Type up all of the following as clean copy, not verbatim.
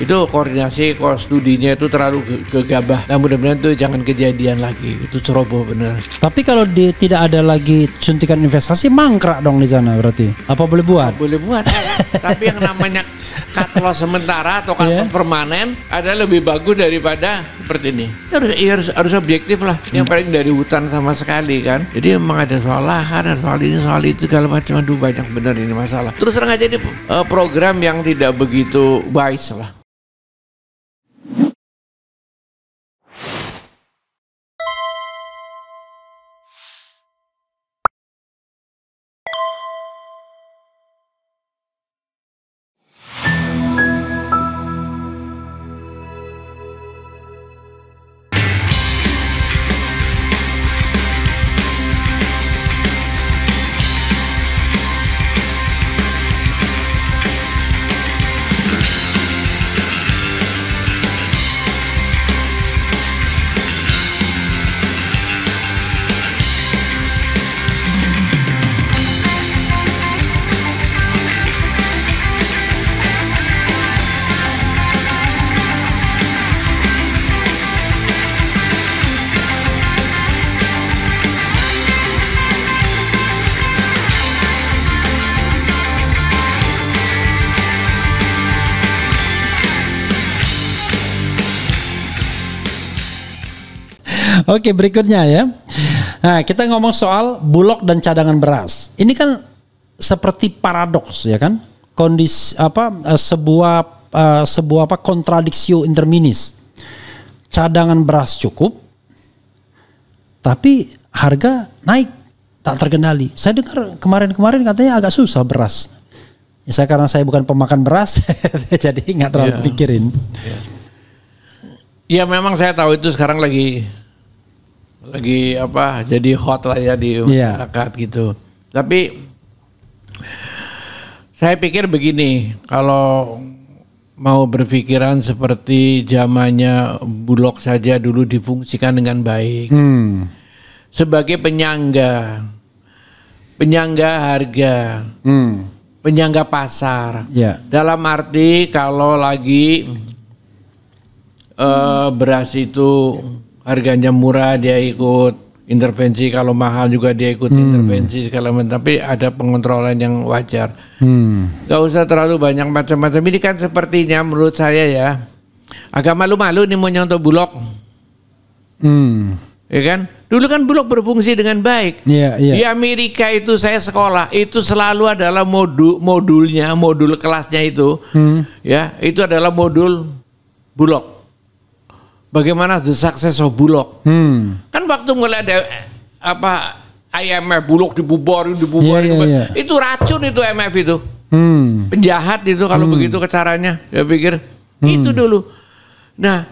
Itu koordinasi, studinya itu terlalu gegabah. Nah mudah-mudahan itu jangan kejadian lagi. Itu ceroboh bener. Tapi kalau tidak ada lagi suntikan investasi, mangkrak dong di sana berarti. Apa boleh buat? Boleh buat. Tapi yang namanya cut loss sementara atau cut loss permanen ada lebih bagus daripada seperti ini. Harus objektif lah. Yang paling dari hutan sama sekali kan. Jadi emang ada soal lahan, ada soal ini, soal itu, segala macam. Aduh banyak bener ini masalah. Terus terang aja ini program yang tidak begitu wise lah. Oke, berikutnya ya. Nah, kita ngomong soal Bulog dan cadangan beras. Ini kan seperti paradoks ya kan? Kondisi sebuah kontradiksi interminis. Cadangan beras cukup, tapi harga naik tak terkendali. Saya dengar kemarin katanya agak susah beras. Ya, karena saya bukan pemakan beras, jadi nggak terlalu pikirin. Ya memang saya tahu itu sekarang lagi jadi hot lah ya di masyarakat gitu. Tapi saya pikir begini, kalau mau berpikiran seperti zamannya Bulog saja dulu difungsikan dengan baik. Sebagai penyangga harga, penyangga pasar. Dalam arti kalau lagi beras itu harganya murah dia ikut intervensi, kalau mahal juga dia ikut intervensi segala macam, tapi ada pengontrolan yang wajar. Gak usah terlalu banyak macam-macam. Ini kan sepertinya menurut saya ya agak malu-malu nih mau nyontoh Bulog. Ya kan? Dulu kan Bulog berfungsi dengan baik. Di Amerika itu saya sekolah, itu selalu adalah modul kelasnya itu. Ya, itu adalah modul Bulog. Bagaimana the success of Bulog? Kan waktu mulai ada IMF, Bulog dibubarin. Itu racun itu IMF itu. Penjahat itu kalau begitu caranya. Ya pikir itu dulu. Nah,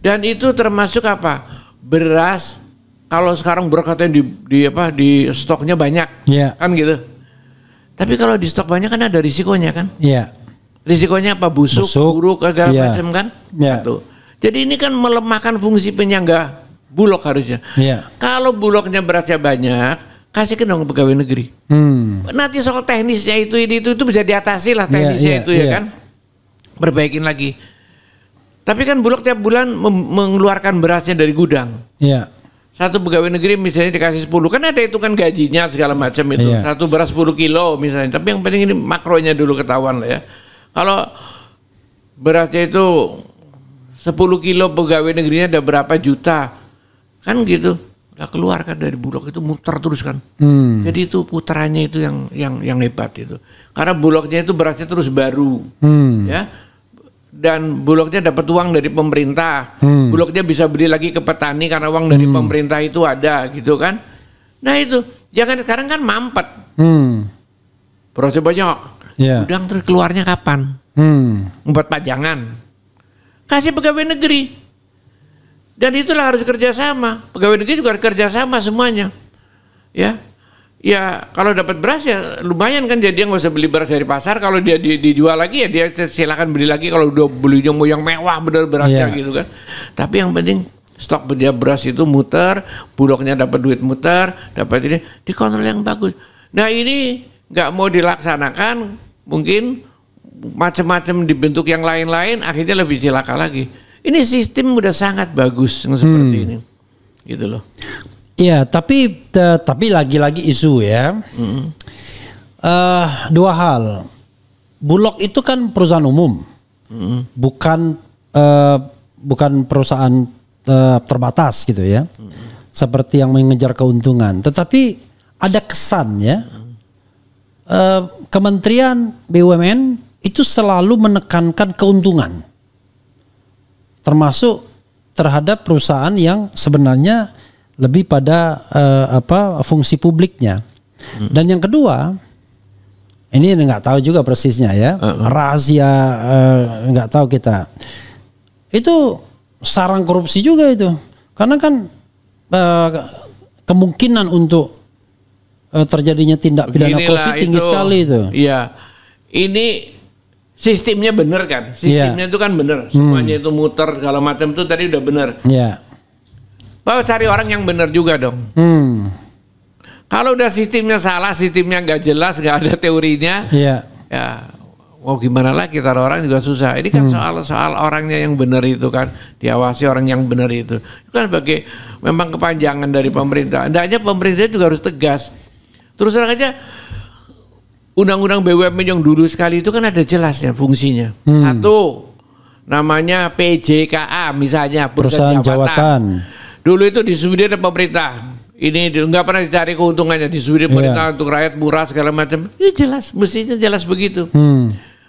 dan itu termasuk apa? Beras. Kalau sekarang beras katanya di stoknya banyak. Kan gitu. Tapi kalau di stok banyak kan ada risikonya kan? Risikonya apa? Busuk, buruk, segala macam kan? Satu. Jadi ini kan melemahkan fungsi penyangga Bulog harusnya. Kalau Bulognya berasnya banyak, kasihkan dong pegawai negeri. Nanti soal teknisnya itu bisa diatasi lah teknisnya ya kan. Perbaikin lagi. Tapi kan Bulog tiap bulan mengeluarkan berasnya dari gudang. Satu pegawai negeri misalnya dikasih 10, kan ada hitungan gajinya segala macam itu. Satu beras 10 kilo misalnya. Tapi yang penting ini makronya dulu ketahuan lah ya. Kalau berasnya itu 10 kilo pegawai negerinya ada berapa juta kan gitu, udah keluarkan dari Bulog itu muter terus kan. Jadi itu putarannya itu yang hebat itu, karena Bulognya itu berasnya terus baru ya, dan Bulognya dapat uang dari pemerintah. Bulognya bisa beli lagi ke petani karena uang dari pemerintah itu ada gitu kan. Nah itu jangan sekarang kan mampet, berasnya banyak, gudang terus keluarnya kapan? Empat pajangan. Kasih pegawai negeri. Dan itulah harus kerjasama. Pegawai negeri juga harus kerjasama semuanya. Ya kalau dapat beras ya lumayan kan, jadi dia nggak usah beli beras dari pasar. Kalau dia dijual lagi ya dia silakan beli lagi. Kalau udah belinya mau yang mewah bener berasnya gitu kan. Tapi yang penting stok dia beras itu muter, Bulognya dapat duit muter, dapat ini dikontrol yang bagus. Nah ini nggak mau dilaksanakan mungkin macam-macam dibentuk yang lain-lain, akhirnya lebih celaka lagi. Ini sistem udah sangat bagus yang seperti ini, gitu loh. Iya, tapi lagi-lagi isu ya. Dua hal. Bulog itu kan perusahaan umum, bukan perusahaan terbatas gitu ya. Seperti yang mengejar keuntungan. Tetapi ada kesan ya. Kementerian BUMN itu selalu menekankan keuntungan. Termasuk terhadap perusahaan yang sebenarnya lebih pada fungsi publiknya. Dan yang kedua, ini nggak tahu juga persisnya ya, rahasia nggak tahu kita. Itu sarang korupsi juga itu, karena kan kemungkinan untuk terjadinya tindak pidana korupsi tinggi sekali itu. Iya, ini sistemnya benar kan? Sistemnya itu kan benar. Semuanya itu muter segala macam itu tadi udah benar. Iya. Bahwa cari orang yang benar juga dong. Kalau udah sistemnya salah, sistemnya nggak jelas, nggak ada teorinya, ya, mau gimana lagi? Taruh orang juga susah. Ini kan soal orangnya yang benar itu kan, diawasi orang yang benar itu. Itu kan sebagai memang kepanjangan dari pemerintah. Hendaknya pemerintah juga harus tegas. Terus terang aja. Undang-undang BUMN yang dulu sekali itu kan ada jelasnya fungsinya. Satu, namanya PJKA misalnya, perusahaan jabatan. Dulu itu disubsidi oleh pemerintah. Ini nggak pernah dicari keuntungannya, disubsidi pemerintah untuk rakyat murah segala macam. Ini jelas, mestinya jelas begitu.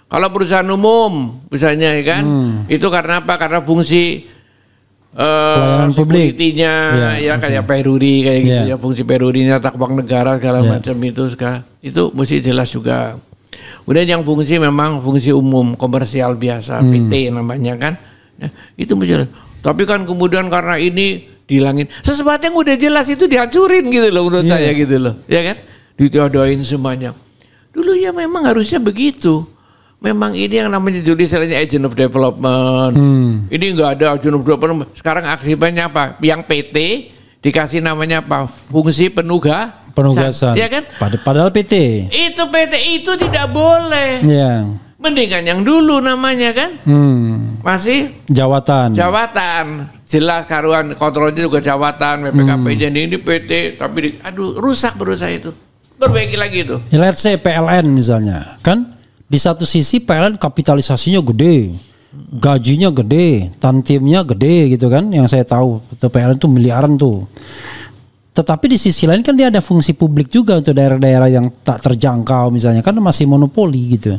Kalau perusahaan umum misalnya ya kan, itu karena apa? Karena fungsi pelayanan publik, ya kayak peruri kayak gitu ya, fungsi perurinya tak uang negara segala macam itu mesti jelas juga. Kemudian yang fungsi memang fungsi umum komersial biasa, PT namanya kan, ya, itu mesti jelas. Tapi kan kemudian karena ini dihilangin, sesuatu yang udah jelas itu dihancurin gitu loh menurut saya gitu loh, ya kan, ditiadain semuanya. Dulu ya memang harusnya begitu. Memang ini yang namanya dulu istilahnya agent of development. Ini nggak ada agent of development. Sekarang akibatnya apa? Yang PT dikasih namanya apa? Fungsi penugasan. Ya kan? Padahal PT. Itu PT itu tidak boleh. Mendingan yang dulu namanya kan? Masih jawatan. Jelas karuan kontrolnya juga jawatan. BPKP jadi ini PT tapi rusak menurut saya itu. Perbaiki lagi itu. Let's say PLN misalnya, kan? Di satu sisi PLN kapitalisasinya gede, gajinya gede, tantimnya gede gitu kan, yang saya tahu PLN itu miliaran tuh. Tetapi di sisi lain kan dia ada fungsi publik juga untuk daerah-daerah yang tak terjangkau misalnya, kan masih monopoli gitu.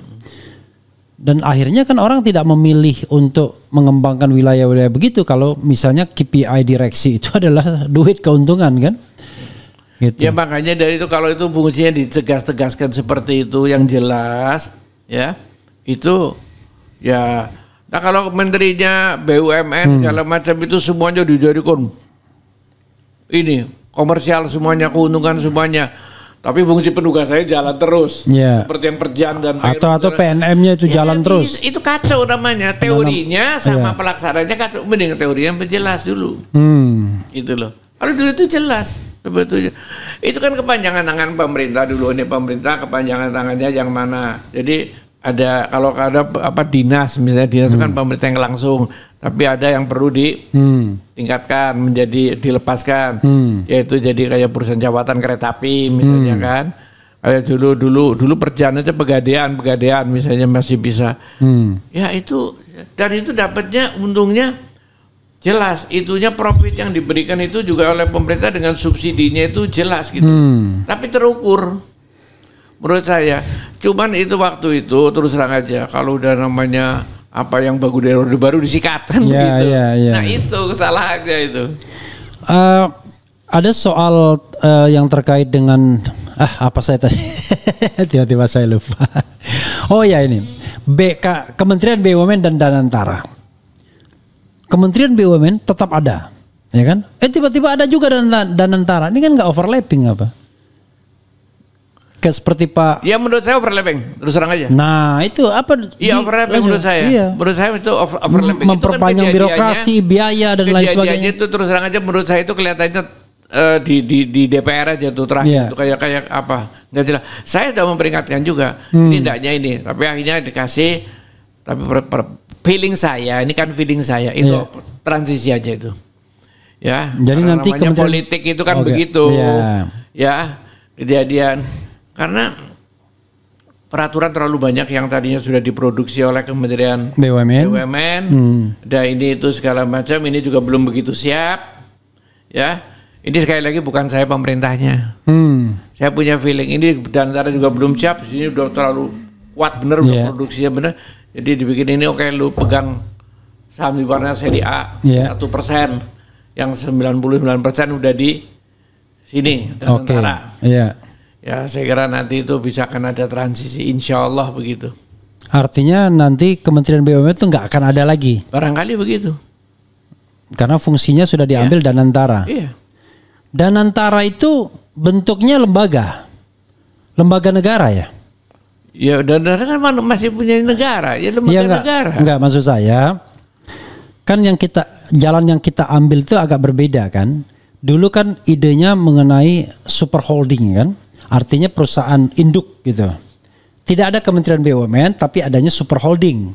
Dan akhirnya kan orang tidak memilih untuk mengembangkan wilayah-wilayah begitu kalau misalnya KPI direksi itu adalah duit keuntungan kan. Gitu. Ya makanya dari itu kalau itu fungsinya ditegas-tegaskan seperti itu yang jelas. Ya, itu ya. Nah kalau menterinya BUMN segala macam itu semuanya dijadikan ini komersial semuanya, keuntungan semuanya. Tapi fungsi penugas saya jalan terus, seperti yang Perjan dan atau PNM-nya itu jalan terus. Itu kacau namanya, teorinya sama pelaksananya kacau. Mending teorinya jelas dulu, gitu loh. Kalau dulu itu jelas sebetulnya. Itu kan kepanjangan tangan pemerintah dulu, ini pemerintah kepanjangan tangannya yang mana. Jadi ada kalau ada apa dinas misalnya dinas itu kan pemerintah yang langsung, tapi ada yang perlu ditingkatkan menjadi dilepaskan, yaitu jadi kayak perusahaan jawatan kereta api misalnya kan. Kayak dulu Perjan itu pegadaian misalnya masih bisa. Ya itu dan itu dapatnya untungnya jelas, itunya profit yang diberikan itu juga oleh pemerintah dengan subsidinya itu jelas gitu. Tapi terukur menurut saya. Cuman itu waktu itu terus terang aja kalau udah namanya apa yang bagus dari Orde Baru disikat kan begitu. Nah itu kesalahannya itu. Ada soal yang terkait dengan apa saya tadi tiba-tiba saya lupa. Oh ya ini Kementerian BUMN dan Danantara. Kementerian BUMN tetap ada, ya kan? Tiba-tiba ada juga Danantara. Ini kan nggak overlapping apa? Kayak seperti Pak. Ya menurut saya overlapping, terus terang aja. Nah itu apa? Iya overlapping menurut saya. Iya. Menurut saya itu overlapping. Memperpanjang birokrasi, biaya dan lain sebagainya. Itu terus terang aja menurut saya itu kelihatannya di DPR aja tuh terakhir tuh kayak apa nggak jelas. Saya udah memperingatkan juga ini tidaknya ini, tapi akhirnya dikasih. Tapi feeling saya ini kan feeling saya itu transisi aja itu. Ya. Jadi nanti politik itu kan begitu. Ya kejadian karena peraturan terlalu banyak yang tadinya sudah diproduksi oleh Kementerian BUMN. Dan ini itu segala macam ini juga belum begitu siap. Ya. Ini sekali lagi bukan saya pemerintahnya. Saya punya feeling ini Danantara juga belum siap. Ini udah terlalu kuat bener udah produksinya bener. Jadi dibikin ini lu pegang saham di warna seri A 1%, yang 99% udah di sini Danantara. Ya saya kira nanti itu bisa akan ada transisi, insya Allah begitu. Artinya nanti Kementerian BUMN itu nggak akan ada lagi. Barangkali begitu. Karena fungsinya sudah diambil Danantara. Danantara itu bentuknya lembaga negara ya. Ya Danantara kan masih punya negara, ya lembaga negara. Enggak, maksud saya kan jalan yang kita ambil itu agak berbeda kan. Dulu kan idenya mengenai super holding kan, artinya perusahaan induk gitu. Tidak ada Kementerian BUMN tapi adanya super holding.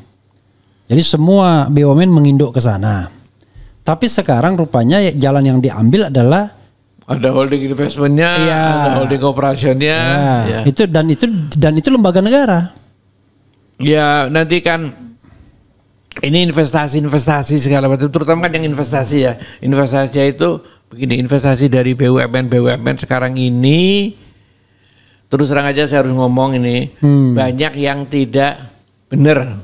Jadi semua BUMN menginduk ke sana. Tapi sekarang rupanya jalan yang diambil adalah ada holding investmentnya, ada holding operasionnya, itu lembaga negara. Ya nanti kan ini investasi segala macam, terutama kan yang investasi ya. Investasi itu begini, investasi dari BUMN sekarang ini terus terang aja saya harus ngomong ini banyak yang tidak benar.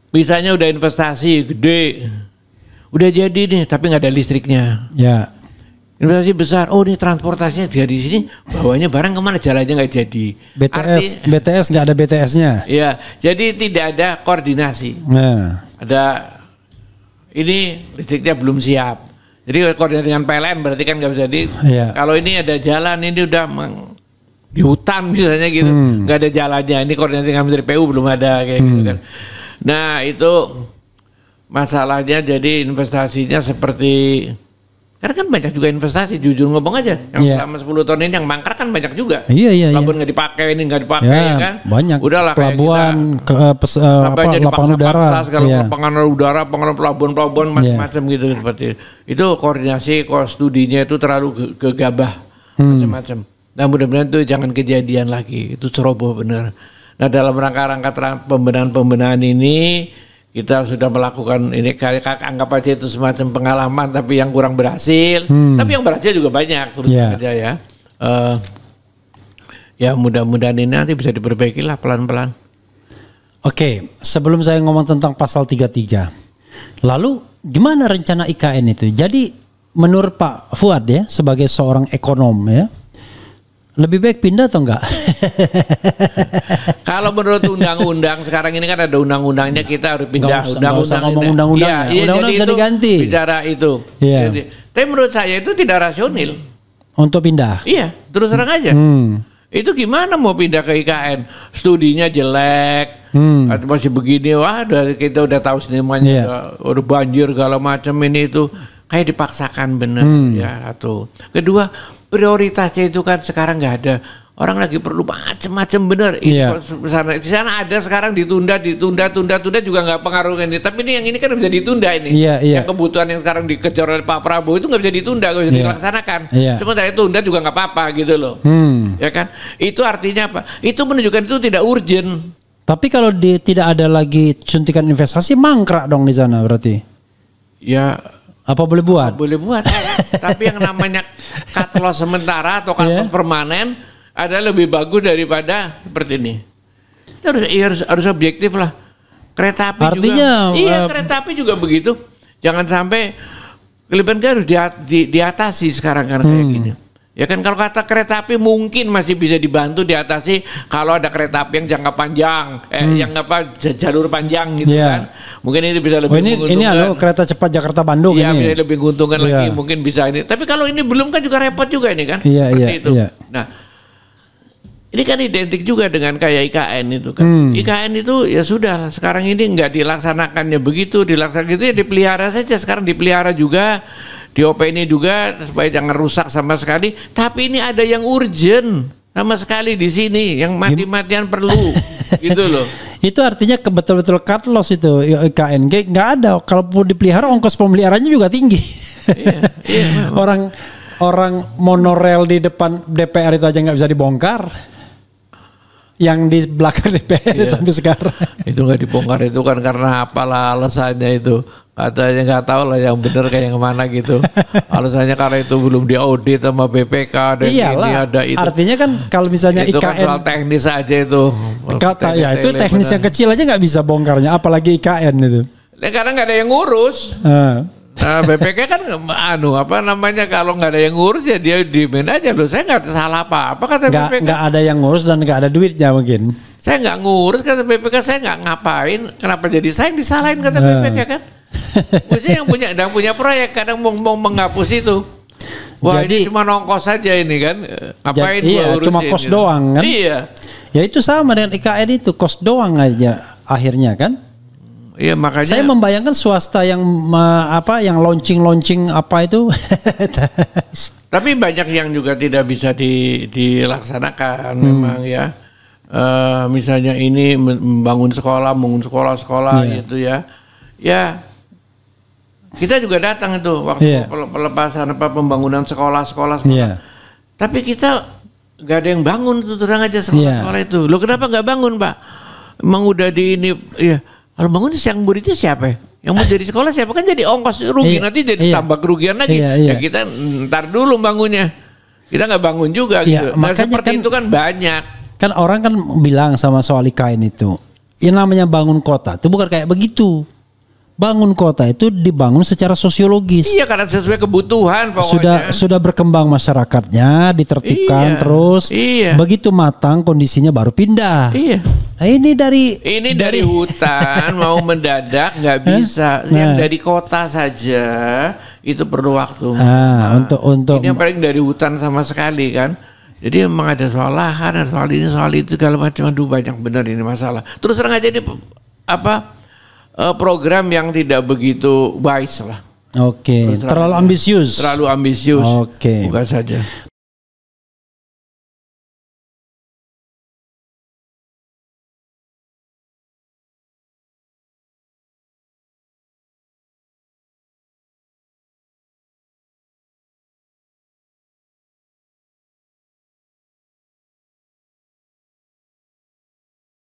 Misalnya udah investasi gede. Udah jadi nih, tapi nggak ada listriknya. Investasi besar, ini transportasinya dari sini, bawanya barang kemana, jalannya nggak jadi. BTS nggak ada BTS-nya. Ya, jadi tidak ada koordinasi. Ada ini listriknya belum siap. Jadi koordinasi dengan PLN berarti kan nggak bisa Kalau ini ada jalan, ini udah di hutan misalnya gitu, nggak ada jalannya. Ini koordinasi dengan Menteri PU belum ada kayak gitu kan. Nah itu masalahnya, jadi investasinya seperti karena kan banyak juga investasi, jujur ngomong aja yang selama 10 tahun ini yang mangkrak kan banyak juga. Pelabuhan nggak dipakai, ini nggak dipakai kan. Banyak. Udahlah pelabuhan lapangan udara, lapangan udara, pelabuhan macam-macam gitu seperti itu. Koordinasi studinya itu terlalu gegabah macam-macam. Nah mudah-mudahan itu jangan kejadian lagi, itu ceroboh bener. Nah dalam rangka pembenahan ini kita sudah melakukan ini, anggap aja itu semacam pengalaman tapi yang kurang berhasil. Tapi yang berhasil juga banyak terus saja ya. Ya mudah-mudahan ini nanti bisa diperbaiki lah pelan-pelan. Oke, sebelum saya ngomong tentang pasal 33. Lalu gimana rencana IKN itu? Jadi menurut Pak Fuad ya sebagai seorang ekonom ya, lebih baik pindah atau enggak? Kalau menurut undang-undang sekarang ini kan ada undang-undangnya, kita harus pindah. Undang-undang bisa diganti. Bicara itu. Jadi, tapi menurut saya itu tidak rasional. Untuk pindah? Iya, terus terang aja. Itu gimana mau pindah ke IKN? Studinya jelek, masih begini. Wah, dari kita udah tahu semuanya, udah banjir segala macam ini itu. Kayak dipaksakan bener ya. Satu. Kedua, prioritasnya itu kan sekarang nggak ada. Orang lagi perlu macam-macam bener. Di sana ada sekarang ditunda juga nggak pengaruh ini. Tapi ini yang ini kan bisa ditunda ini. Yang kebutuhan yang sekarang dikejar oleh Pak Prabowo itu nggak bisa ditunda, nggak bisa dilaksanakan. Sementara itu tunda juga nggak apa-apa gitu loh. Ya kan? Itu artinya apa? Itu menunjukkan itu tidak urgent. Tapi kalau tidak ada lagi suntikan investasi, mangkrak dong di sana berarti. Ya. Apa boleh buat? Boleh buat. Tapi yang namanya cut loss sementara atau cut loss permanen ada lebih bagus daripada seperti ini. Harus objektif lah. Kereta api artinya, juga. Kereta api juga begitu. Jangan sampai kelebihan harus diatasi sekarang karena kayak gini. Ya kan kalau kata kereta api mungkin masih bisa dibantu diatasi kalau ada kereta api yang jangka panjang, yang jalur panjang gitu kan. Mungkin ini bisa lebih menguntungkan. Ini kereta cepat Jakarta Bandung ini. Iya, bisa lebih menguntungkan lagi, mungkin bisa ini. Tapi kalau ini belum kan juga repot juga ini kan. Itu. Nah, ini kan identik juga dengan kayak IKN itu kan. IKN itu ya sudah sekarang ini nggak dilaksanakannya begitu, dilaksanakan itu ya dipelihara saja. Sekarang dipelihara juga DOP ini juga supaya jangan rusak sama sekali. Tapi ini ada yang urgent sama sekali di sini, yang mati-matian perlu, gitu loh. Itu artinya betul-betul cut loss itu IKN. Nggak ada. Kalau dipelihara ongkos pemeliharaannya juga tinggi. Iya. Orang monorel di depan DPR itu aja nggak bisa dibongkar. Yang di belakang DPR sampai sekarang. Itu nggak dibongkar itu kan karena apalah alasannya itu. Katanya nggak tahu lah yang benar kayak yang mana gitu. Alasannya karena itu belum diaudit sama BPK dan ini ada itu. Artinya kan kalau misalnya itu IKN. Kan soal teknis aja itu. Ya itu teknis yang kecil aja nggak bisa bongkarnya. Apalagi IKN itu. Karena nggak ada yang ngurus. Nah, BPK kan kalau nggak ada yang ngurus ya dia diemin aja loh. Saya nggak salah apa kata BPK. Nggak ada yang ngurus dan nggak ada duitnya mungkin. Saya nggak ngurus kata BPK, saya nggak ngapain. Kenapa jadi saya yang disalahin kata BPK kan? Maksudnya yang punya proyek kadang mau menghapus itu. Wah jadi, ini cuma nongkos saja ini kan. Ngapain iya, cuma kos gitu doang kan. Iya. Ya itu sama dengan IKN itu, kos doang aja akhirnya kan. Iya makanya saya membayangkan swasta yang yang launching apa itu. Tapi banyak yang juga tidak bisa dilaksanakan memang ya. Misalnya ini membangun sekolah gitu ya. Ya kita juga datang itu waktu pelepasan pembangunan sekolah. Tapi kita nggak ada yang bangun itu terang aja sekolah itu. Loh kenapa nggak bangun Pak? Emang udah di ini ya. Kalau bangun yang muridnya siapa ya? Yang mau jadi sekolah siapa? Kan jadi ongkos rugi, nanti jadi tambah kerugian lagi. Ya kita ntar dulu bangunnya. Kita nggak bangun juga gitu. Nah seperti itu kan banyak. Kan orang kan bilang sama soal IKN itu, yang namanya bangun kota itu bukan kayak begitu. Bangun kota itu dibangun secara sosiologis. Iya, karena sesuai kebutuhan pokoknya. Sudah berkembang masyarakatnya, ditertibkan terus. Iya. Begitu matang kondisinya baru pindah. Iya. Nah, ini dari hutan mau mendadak nggak bisa. Yang dari kota saja itu perlu waktu. Untuk ini yang paling dari hutan sama sekali kan. Jadi memang ada soal lahan, ada soal ini, soal itu, segala macam. Aduh banyak benar ini masalah. Terus terang aja ini program yang tidak begitu wise lah. Oke. Terlalu ambisius. Terlalu ambisius. Oke. Bukan saja.